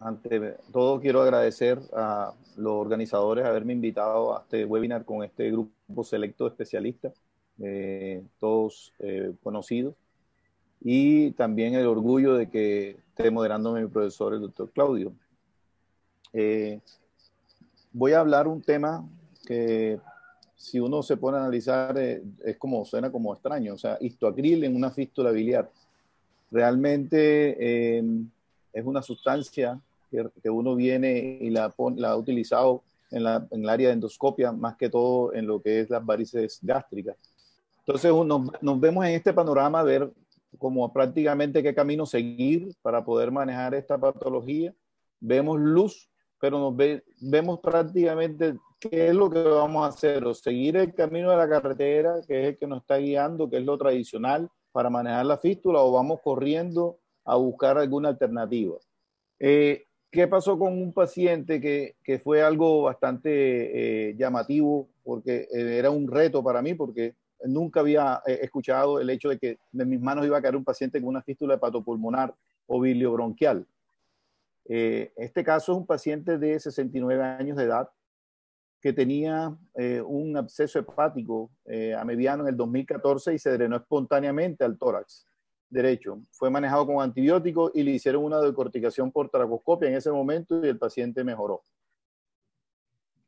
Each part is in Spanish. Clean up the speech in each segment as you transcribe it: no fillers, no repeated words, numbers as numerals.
ante todo quiero agradecer a los organizadores haberme invitado a este webinar con este grupo selecto de especialistas, todos conocidos, y también el orgullo de que esté moderándome mi profesor, el doctor Claudio. Voy a hablar un tema que si uno se pone a analizar es como, suena como extraño, o sea, histoacril en una fístula biliar. Realmente es una sustancia que uno viene y la ha utilizado en el área de endoscopia, más que todo en lo que es las varices gástricas. Entonces nos vemos en este panorama a ver como prácticamente qué camino seguir para poder manejar esta patología. Vemos luz, pero vemos prácticamente qué es lo que vamos a hacer, o seguir el camino de la carretera, que es el que nos está guiando, que es lo tradicional para manejar la fístula, o vamos corriendo a buscar alguna alternativa. ¿Qué pasó con un paciente que fue algo bastante llamativo? Porque era un reto para mí, porque nunca había escuchado el hecho de que en mis manos iba a caer un paciente con una fístula hepatopulmonar o biliobronquial. Este caso es un paciente de 69 años de edad que tenía un absceso hepático a mediano en el 2014 y se drenó espontáneamente al tórax derecho. Fue manejado con antibióticos y le hicieron una decorticación por tracoscopia en ese momento y el paciente mejoró.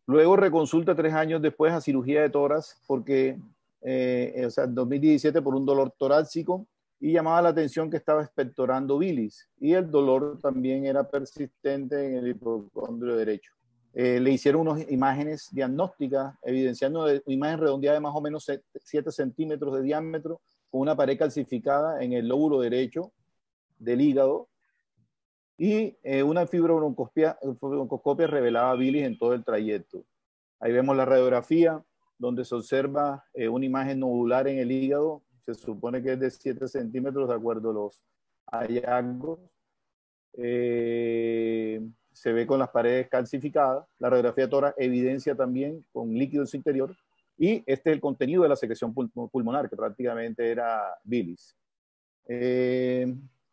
Luego reconsulta 3 años después a cirugía de tórax porque, o sea, en 2017 por un dolor torácico, y llamaba la atención que estaba expectorando bilis y el dolor también era persistente en el hipocondrio derecho. Le hicieron unas imágenes diagnósticas evidenciando una imagen redondeada de más o menos 7 centímetros de diámetro con una pared calcificada en el lóbulo derecho del hígado y una fibrobroncoscopia revelaba bilis en todo el trayecto. Ahí vemos la radiografía donde se observa una imagen nodular en el hígado, se supone que es de 7 centímetros de acuerdo a los hallazgos. Se ve con las paredes calcificadas. La radiografía de tórax evidencia también con líquido en su interior. Y este es el contenido de la secreción pulmonar, que prácticamente era bilis.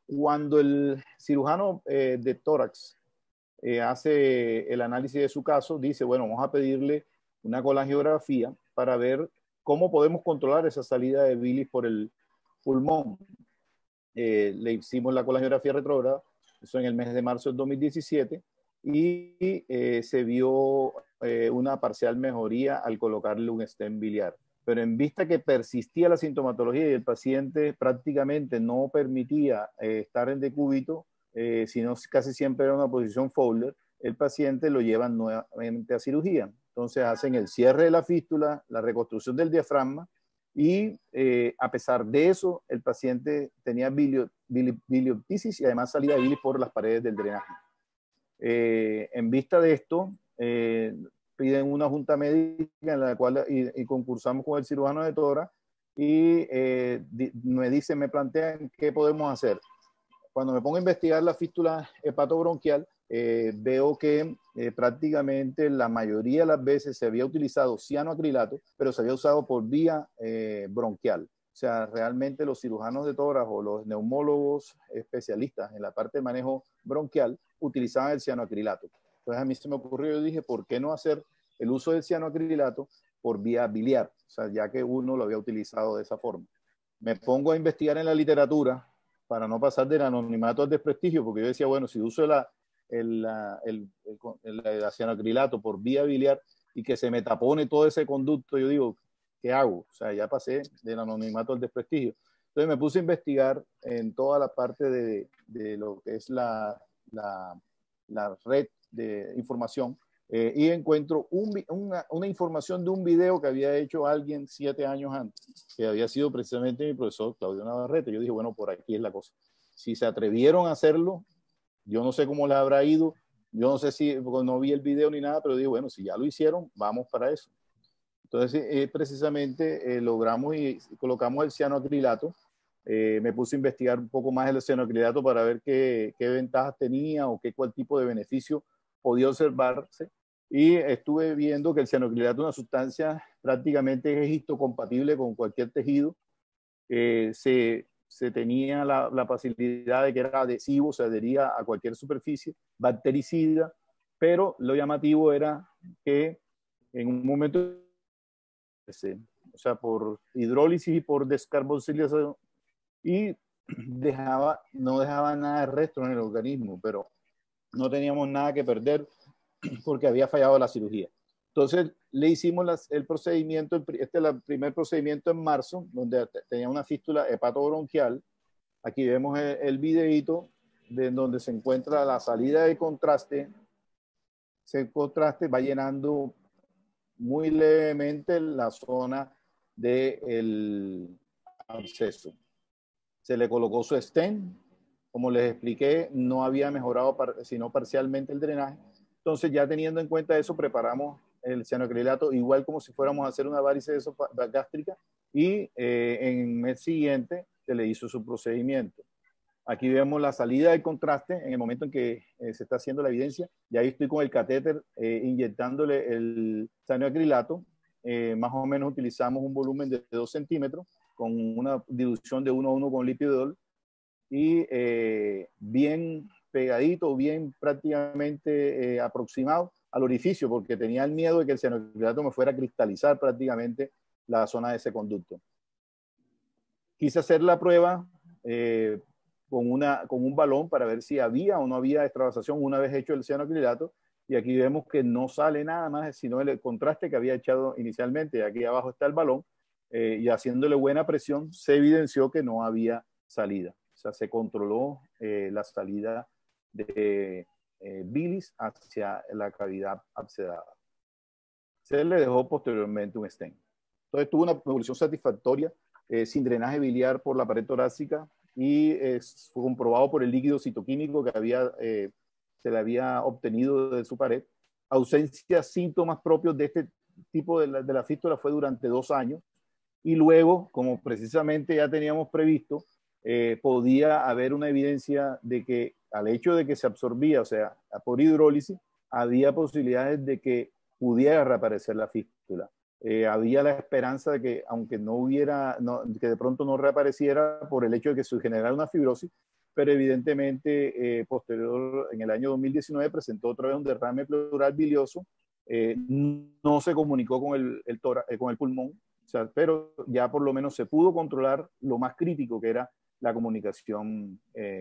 Cuando el cirujano de tórax hace el análisis de su caso, dice, bueno, vamos a pedirle una colangiografía para ver cómo podemos controlar esa salida de bilis por el pulmón. Le hicimos la colangiografía retrógrada, eso en el mes de marzo del 2017, y se vio una parcial mejoría al colocarle un stent biliar. Pero en vista que persistía la sintomatología y el paciente prácticamente no permitía estar en decúbito, sino casi siempre era una posición Fowler, el paciente lo llevan nuevamente a cirugía. Entonces hacen el cierre de la fístula, la reconstrucción del diafragma, y a pesar de eso, el paciente tenía bilioptisis y además salida de bilis por las paredes del drenaje. En vista de esto, piden una junta médica en la cual y concursamos con el cirujano de tórax y me plantean qué podemos hacer. Cuando me pongo a investigar la fístula hepatobronquial, veo que prácticamente la mayoría de las veces se había utilizado cianoacrilato, pero se había usado por vía bronquial. O sea, realmente los cirujanos de tórax o los neumólogos especialistas en la parte de manejo bronquial utilizaban el cianoacrilato. Entonces a mí se me ocurrió, yo dije, ¿por qué no hacer el uso del cianoacrilato por vía biliar? O sea, ya que uno lo había utilizado de esa forma. Me pongo a investigar en la literatura para no pasar del anonimato al desprestigio, porque yo decía, bueno, si uso el cianoacrilato por vía biliar y que se me tapone todo ese conducto, yo digo, ¿qué hago? O sea, ya pasé del anonimato al desprestigio. Entonces me puse a investigar en toda la parte de lo que es la red de información y encuentro una información de un video que había hecho alguien 7 años antes, que había sido precisamente mi profesor Claudio Navarrete. Yo dije, bueno, por aquí es la cosa. Si se atrevieron a hacerlo, yo no sé cómo les habrá ido, yo no sé si, porque no vi el video ni nada, pero dije, bueno, si ya lo hicieron, vamos para eso. Entonces, precisamente logramos y colocamos el cianoacrilato. Me puse a investigar un poco más el cianoacrilato para ver qué ventajas tenía o cuál tipo de beneficio podía observarse. Y estuve viendo que el cianoacrilato es una sustancia prácticamente histocompatible con cualquier tejido. Se se tenía la facilidad de que era adhesivo, se adhería a cualquier superficie, bactericida, pero lo llamativo era que en un momento, o sea, por hidrólisis y por descarboxilación, y no dejaba nada de resto en el organismo, pero no teníamos nada que perder porque había fallado la cirugía. Entonces le hicimos el procedimiento, este es el primer procedimiento en marzo, donde tenía una fístula hepatobronquial. Aquí vemos el videito de donde se encuentra la salida de contraste. Ese contraste va llenando muy levemente la zona del absceso. Se le colocó su stent. Como les expliqué, no había mejorado sino parcialmente el drenaje. Entonces, ya teniendo en cuenta eso, preparamos el cianoacrilato igual como si fuéramos a hacer una varices gástrica, y en el mes siguiente se le hizo su procedimiento. Aquí vemos la salida del contraste en el momento en que se está haciendo la evidencia. Y ahí estoy con el catéter inyectándole el cianoacrilato. Más o menos utilizamos un volumen de 2 centímetros con una dilución de 1 a 1 con lípido y bien pegadito, bien prácticamente aproximado al orificio, porque tenía el miedo de que el cianoacrilato me fuera a cristalizar prácticamente la zona de ese conducto. Quise hacer la prueba con un balón para ver si había o no había extravasación una vez hecho el cianoacrilato, y aquí vemos que no sale nada más sino el contraste que había echado inicialmente. Aquí abajo está el balón, y haciéndole buena presión se evidenció que no había salida. O sea, se controló la salida de bilis hacia la cavidad abscedada. Se le dejó posteriormente un stent. Entonces tuvo una evolución satisfactoria, sin drenaje biliar por la pared torácica, y fue comprobado por el líquido citoquímico que se le había obtenido de su pared. Ausencia de síntomas propios de este tipo de la fístula fue durante 2 años, y luego, como precisamente ya teníamos previsto, podía haber una evidencia de que al hecho de que se absorbía, o sea, por hidrólisis, había posibilidades de que pudiera reaparecer la fístula. Había la esperanza de que, aunque no hubiera, que de pronto no reapareciera por el hecho de que se generara una fibrosis, pero evidentemente posterior, en el año 2019, presentó otra vez un derrame pleural bilioso. No se comunicó con el pulmón, o sea, pero ya por lo menos se pudo controlar lo más crítico, que era la comunicación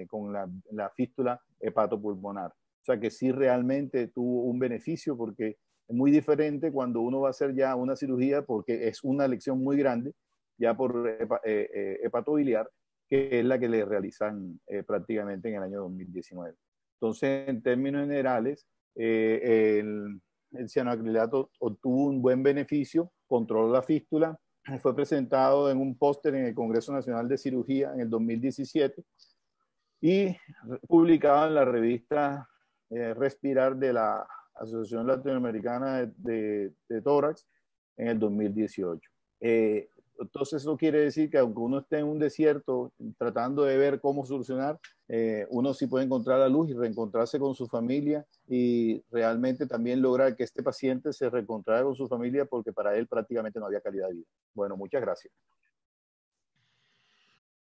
con la fístula hepatopulmonar. O sea que sí realmente tuvo un beneficio, porque es muy diferente cuando uno va a hacer ya una cirugía, porque es una lesión muy grande, ya por hepatobiliar, que es la que le realizan prácticamente en el año 2019. Entonces, en términos generales, el cianoacrilato obtuvo un buen beneficio, controló la fístula, fue presentado en un póster en el Congreso Nacional de Cirugía en el 2017 y publicado en la revista Respirar de la Asociación Latinoamericana de Tórax en el 2018. Entonces eso quiere decir que aunque uno esté en un desierto tratando de ver cómo solucionar, uno sí puede encontrar la luz y reencontrarse con su familia, y realmente también lograr que este paciente se reencontrara con su familia, porque para él prácticamente no había calidad de vida. Bueno, muchas gracias.